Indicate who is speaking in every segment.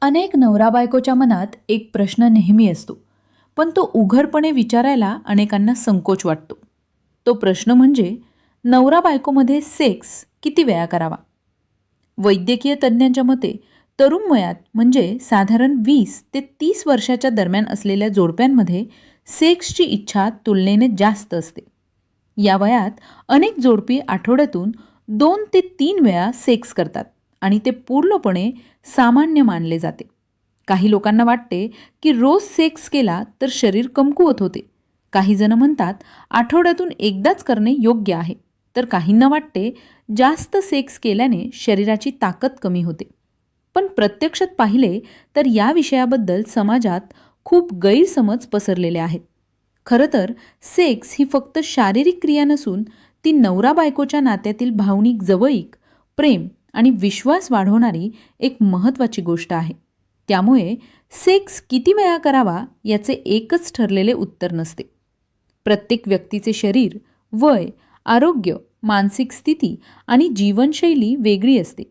Speaker 1: अनेक नवरा बायकोच्या मनात एक प्रश्न नेहमी असतो, पण तो उघडपणे विचारायला अनेकांना संकोच वाटतो. तो प्रश्न म्हणजे नवरा बायकोमध्ये सेक्स किती वेळा करावा. वैद्यकीय तज्ज्ञांच्या मते तरुण वयात म्हणजे साधारण 20 ते 30 वर्षाच्या दरम्यान असलेल्या जोडप्यांमध्ये सेक्सची इच्छा तुलनेने जास्त असते. या वयात अनेक जोडपी आठवड्यातून 2 ते 3 वेळा सेक्स करतात आणि ते पूर्णपणे सामान्य मानले जाते. काही लोकांना वाटते की रोज सेक्स केला तर शरीर कमकुवत होते. काही जण म्हणतात आठवड्यातून एकदाच करणे योग्य आहे, तर काहींना वाटते जास्त सेक्स केल्याने शरीराची ताकद कमी होते. पण प्रत्यक्षात पाहिले तर या विषयाबद्दल समाजात खूप गैरसमज पसरलेले आहेत. खरं तर सेक्स ही फक्त शारीरिक क्रिया नसून ती नवरा बायकोच्या नात्यातील भावनिक जवळीक, प्रेम आणि विश्वास वाढवणारी एक महत्त्वाची गोष्ट आहे. त्यामुळे सेक्स किती वेळा करावा याचे एकच ठरलेले उत्तर नसते. प्रत्येक व्यक्तीचे शरीर, वय, आरोग्य, मानसिक स्थिती आणि जीवनशैली वेगळी असते.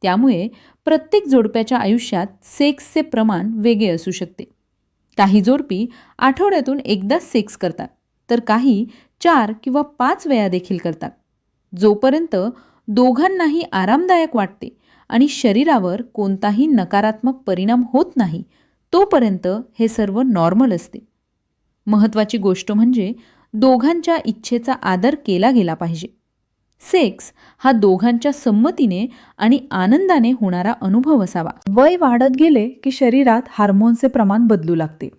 Speaker 1: त्यामुळे प्रत्येक जोडप्याच्या आयुष्यात सेक्सचे प्रमाण वेगळे असू शकते. काही जोडपी आठवड्यातून एकदाच सेक्स करतात, तर काही 4 किंवा 5 वेळा देखील करतात. जोपर्यंत दोघांनाही आरामदायक वाटते आणि शरीरावर कोणताही नकारात्मक परिणाम होत नाही, तोपर्यंत हे सर्व नॉर्मल असते. महत्त्वाची गोष्ट म्हणजे दोघांच्या इच्छेचा आदर केला गेला पाहिजे. सेक्स हा दोघांच्या संमतीने आणि आनंदाने होणारा अनुभव असावा. वय वाढत गेले की शरीरात हार्मोनचे प्रमाण बदलू लागते.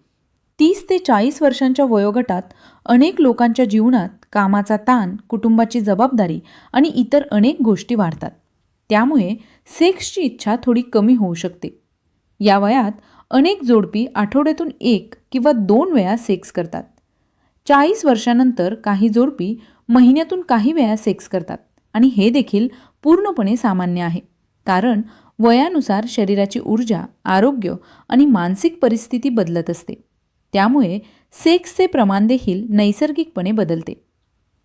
Speaker 1: 30 ते 40 वर्षांच्या वयोगटात अनेक लोकांच्या जीवनात कामाचा ताण, कुटुंबाची जबाबदारी आणि इतर अनेक गोष्टी वाढतात. त्यामुळे सेक्सची इच्छा थोडी कमी होऊ शकते. या वयात अनेक जोडपी आठवड्यातून 1 किंवा 2 वेळा सेक्स करतात. 40 वर्षानंतर काही जोडपी महिन्यातून काही वेळा सेक्स करतात आणि हे देखील पूर्णपणे सामान्य आहे. कारण वयानुसार शरीराची ऊर्जा, आरोग्य आणि मानसिक परिस्थिती बदलत असते. त्यामुळे सेक्सचे प्रमाण देखील नैसर्गिकपणे बदलते.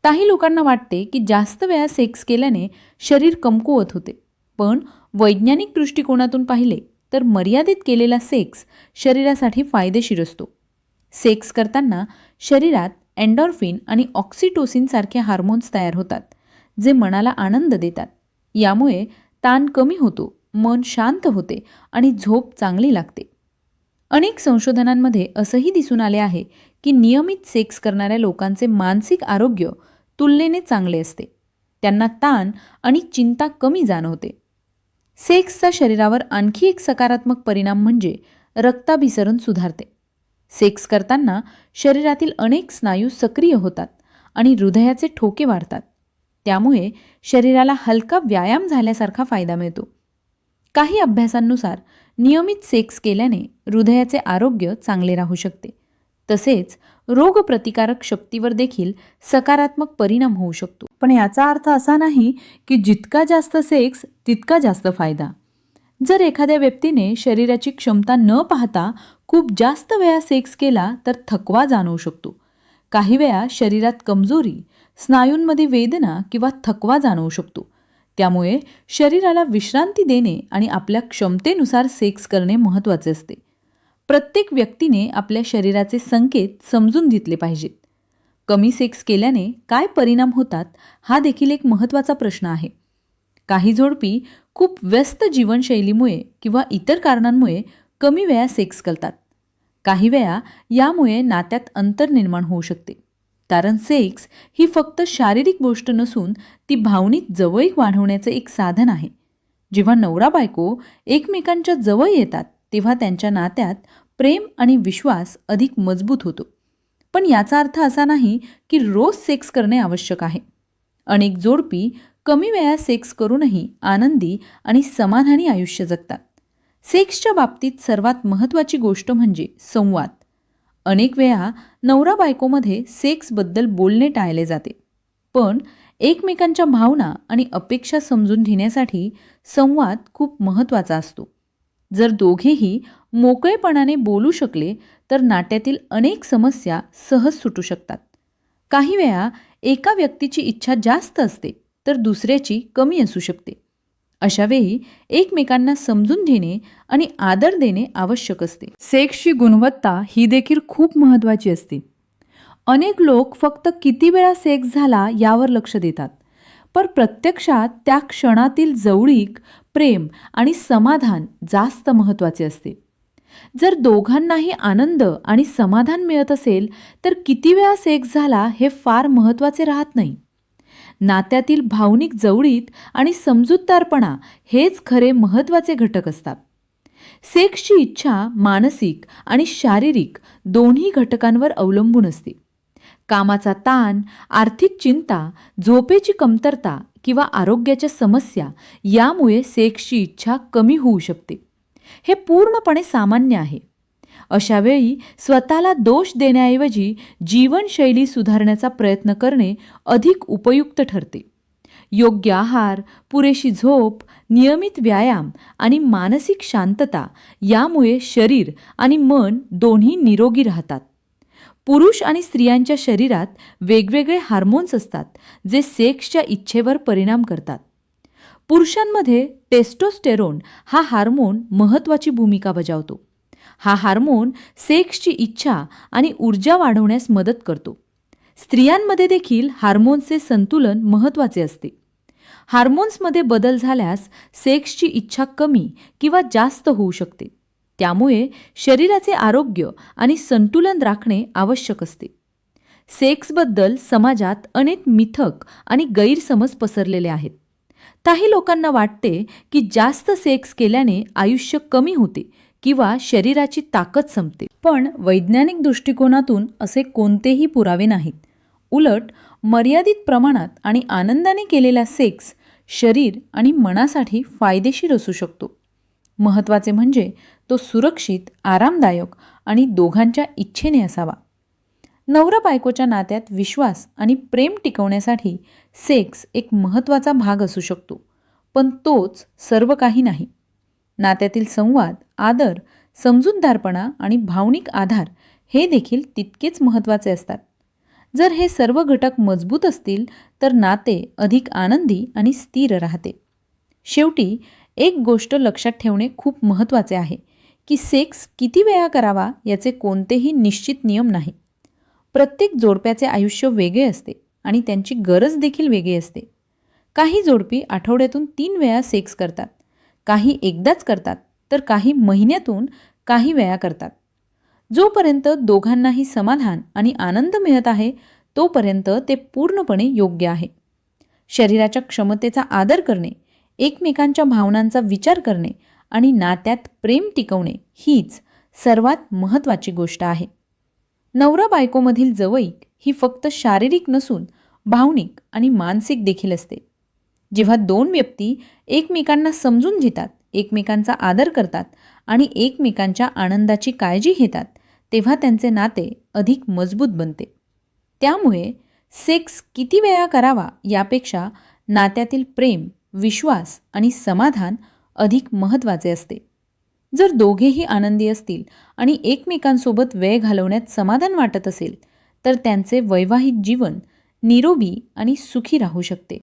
Speaker 1: काही लोकांना वाटते की जास्त वेळा सेक्स केल्याने शरीर कमकुवत होते, पण वैज्ञानिक दृष्टिकोनातून पाहिले तर मर्यादित केलेला सेक्स शरीरासाठी फायदेशीर असतो. सेक्स करताना शरीरात एंडॉर्फिन आणि ऑक्सिटोसिन सारखे हार्मोन्स तयार होतात, जे मनाला आनंद देतात. यामुळे ताण कमी होतो, मन शांत होते आणि झोप चांगली लागते. अनेक संशोधनांमध्ये असंही दिसून आले आहे की नियमित सेक्स करणाऱ्या लोकांचे मानसिक आरोग्य तुलनेने चांगले असते. त्यांना ताण आणि चिंता कमी जाणवते. सेक्सचा शरीरावर आणखी एक सकारात्मक परिणाम म्हणजे रक्ताभिसरण सुधारते. सेक्स करताना शरीरातील अनेक स्नायू सक्रिय होतात आणि हृदयाचे ठोके वाढतात. त्यामुळे शरीराला हलका व्यायाम झाल्यासारखा फायदा मिळतो. काही अभ्यासांनुसार नियमित सेक्स केल्याने हृदयाचे आरोग्य चांगले राहू शकते. तसेच रोगप्रतिकारक शक्तीवर देखील सकारात्मक परिणाम होऊ शकतो. पण याचा अर्थ असा नाही की जितका जास्त सेक्स तितका जास्त फायदा. जर एखाद्या व्यक्तीने शरीराची क्षमता न पाहता खूप जास्त वेळा सेक्स केला तर थकवा जाणवू शकतो. काही वेळा शरीरात कमजोरी, स्नायूंमध्ये वेदना किंवा थकवा जाणवू शकतो. त्यामुळे शरीराला विश्रांती देणे आणि आपल्या क्षमतेनुसार सेक्स करणे महत्त्वाचे असते. प्रत्येक व्यक्तीने आपल्या शरीराचे संकेत समजून घेतले पाहिजेत. कमी सेक्स केल्याने काय परिणाम होतात हा देखील एक महत्त्वाचा प्रश्न आहे. काही जोडपी खूप व्यस्त जीवनशैलीमुळे किंवा इतर कारणांमुळे कमी वेळा सेक्स करतात. काही वेळा यामुळे नात्यात अंतर निर्माण होऊ शकते. कारण सेक्स ही फक्त शारीरिक गोष्ट नसून ती भावनिक जवळीक वाढवण्याचे एक साधन आहे. जेव्हा नवरा बायको एकमेकांच्या जवळ येतात तेव्हा त्यांच्या नात्यात प्रेम आणि विश्वास अधिक मजबूत होतो. पण याचा अर्थ असा नाही की रोज सेक्स करणे आवश्यक आहे. अनेक जोडपी कमी वेळा सेक्स करूनही आनंदी आणि समाधानी आयुष्य जगतात. सेक्सच्या बाबतीत सर्वात महत्त्वाची गोष्ट म्हणजे संवाद. अनेक वेळा नवरा बायकोमध्ये सेक्सबद्दल बोलणे टाळले जाते, पण एकमेकांच्या भावना आणि अपेक्षा समजून घेण्यासाठी संवाद खूप महत्त्वाचा असतो. जर दोघेही मोकळेपणाने बोलू शकले तर नात्यातील अनेक समस्या सहज सुटू शकतात. काही वेळा एका व्यक्तीची इच्छा जास्त असते तर दुसऱ्याची कमी असू शकते. अशावेळी एकमेकांना समजून घेणे आणि आदर देणे आवश्यक असते. सेक्सची गुणवत्ता ही देखील खूप महत्त्वाची असते. अनेक लोक फक्त किती वेळा सेक्स झाला यावर लक्ष देतात, पण प्रत्यक्षात त्या क्षणातील जवळीक, प्रेम आणि समाधान जास्त महत्त्वाचे असते. जर दोघांनाही आनंद आणि समाधान मिळत असेल तर किती वेळा सेक्स झाला हे फार महत्त्वाचे राहत नाही. नात्यातील भावनिक जवळीक आणि समजूतदारपणा हेच खरे महत्त्वाचे घटक असतात. सेक्सची इच्छा मानसिक आणि शारीरिक दोन्ही घटकांवर अवलंबून असते. कामाचा ताण, आर्थिक चिंता, झोपेची कमतरता किंवा आरोग्याच्या समस्या यामुळे सेक्सची इच्छा कमी होऊ शकते. हे पूर्णपणे सामान्य आहे. अशावेळी स्वतःला दोष देण्याऐवजी जीवनशैली सुधारण्याचा प्रयत्न करणे अधिक उपयुक्त ठरते. योग्य आहार, पुरेशी झोप, नियमित व्यायाम आणि मानसिक शांतता यामुळे शरीर आणि मन दोन्ही निरोगी राहतात. पुरुष आणि स्त्रियांच्या शरीरात वेगवेगळे हार्मोन्स असतात जे सेक्सच्या इच्छेवर परिणाम करतात. पुरुषांमध्ये टेस्टोस्टेरोन हा हार्मोन महत्त्वाची भूमिका बजावतो. हा हार्मोन सेक्सची इच्छा आणि ऊर्जा वाढवण्यास मदत करतो. स्त्रियांमध्ये देखील हार्मोन्सचे संतुलन महत्त्वाचे असते. हार्मोन्समध्ये बदल झाल्यास सेक्सची इच्छा कमी किंवा जास्त होऊ शकते. त्यामुळे शरीराचे आरोग्य आणि संतुलन राखणे आवश्यक असते. सेक्सबद्दल समाजात अनेक मिथक आणि गैरसमज पसरलेले आहेत. काही लोकांना वाटते की जास्त सेक्स केल्याने आयुष्य कमी होते किंवा शरीराची ताकद संपते. पण वैज्ञानिक दृष्टिकोनातून असे कोणतेही पुरावे नाहीत. उलट मर्यादित प्रमाणात आणि आनंदाने केलेला सेक्स शरीर आणि मनासाठी फायदेशीर असू शकतो. महत्त्वाचे म्हणजे तो सुरक्षित, आरामदायक आणि दोघांच्या इच्छेने असावा. नवरा बायकोच्या नात्यात विश्वास आणि प्रेम टिकवण्यासाठी सेक्स एक महत्त्वाचा भाग असू शकतो, पण तोच सर्व काही नाही. नात्यातील संवाद, आदर, समजूतदारपणा आणि भावनिक आधार हे देखील तितकेच महत्त्वाचे असतात. जर हे सर्व घटक मजबूत असतील तर नाते अधिक आनंदी आणि स्थिर राहते. शेवटी एक गोष्ट लक्षात ठेवणे खूप महत्त्वाचे आहे की सेक्स किती वेळा करावा याचे कोणतेही निश्चित नियम नाही. प्रत्येक जोडप्याचे आयुष्य वेगळे असते आणि त्यांची गरज देखील वेगळी असते. काही जोडपी आठवड्यातून 3 वेळा सेक्स करतात, काही एकदाच करतात, तर काही महिन्यातून काही वेळा करतात. जोपर्यंत दोघांनाही समाधान आणि आनंद मिळत आहे तोपर्यंत ते पूर्णपणे योग्य आहे. शरीराच्या क्षमतेचा आदर करणे, एकमेकांच्या भावनांचा विचार करणे आणि नात्यात प्रेम टिकवणे हीच सर्वात महत्त्वाची गोष्ट आहे. नवरा बायकोमधील जवळीक ही फक्त शारीरिक नसून भावनिक आणि मानसिक देखील असते. जेव्हा 2 व्यक्ती एकमेकांना समजून घेतात, एकमेकांचा आदर करतात आणि एकमेकांच्या आनंदाची काळजी घेतात तेव्हा त्यांचे नाते अधिक मजबूत बनते. त्यामुळे सेक्स किती वेळा करावा यापेक्षा नात्यातील प्रेम, विश्वास आणि समाधान अधिक महत्त्वाचे असते. जर दोघेही आनंदी असतील आणि एकमेकांसोबत वेळ घालवण्यात समाधान वाटत असेल तर त्यांचे वैवाहिक जीवन निरोगी आणि सुखी राहू शकते.